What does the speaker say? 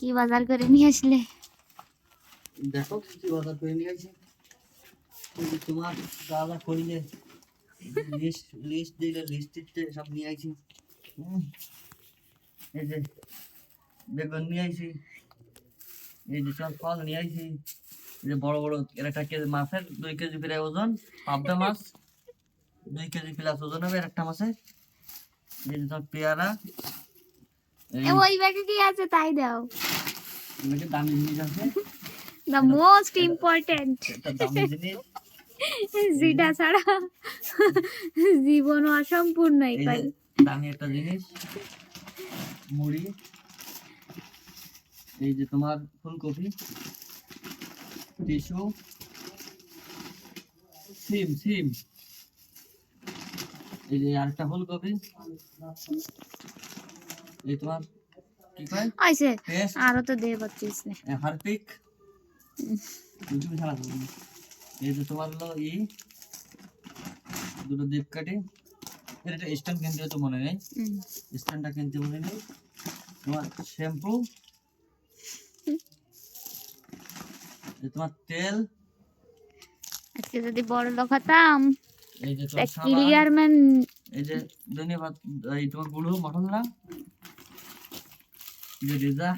কি বাজার করে নিয়ে আসলে? দেখো কি বাজার করে নিয়ে আসি। তোমার দাদা করিলে লিস্ট লিস্ট দিলে লিস্টে সব নিয়ে আসি। এই যে বেগুন নিয়ে আসি, এই যে সব ফল নিয়ে আসি, এই যে বড় বড় একটা কেজি মাছের 2 কেজি প্রায় ওজন, পাবদা মাছ 2 কেজি প্লাস ওজন হবে একটা মাছের। এই যে তোমার পেয়ারা, ওই ব্যাগে কি আছে তাই দাও। এই দামি জিনিস আছে, দ্য মোস্ট ইম্পর্টেন্ট, এটা দামি জিনিস। যেটা ছাড়া জীবন অসম্পূর্ণ। এই যে দামি একটা জিনিস মুড়ি, এই যে তোমার ফুলকপি, টিস্যু, সিম সিম, এই যে আরেকটা ফুলকপি, এই তোমার কি কয় আইছে পেস্ট, আরো তো দে বচ্চিস নে। হারপিক, দুটো ছাড়া দেবো। এই যে তোমার হলো দুটো দীপ কাঠি, এর একটা স্ট্যান্ড কিনতে তো মনে নেই, স্ট্যান্ডটা কিনতে মনে নেই। তোমার শ্যাম্পু, তোমার তেল, আজকে যদি বড় লোক হতাম এই যে তোমার সাবান, ক্লিয়ার ম্যান। এই যে ধন্যবাদ, এই তোমার গুঁড়ো মশলা, এই যে রেজা,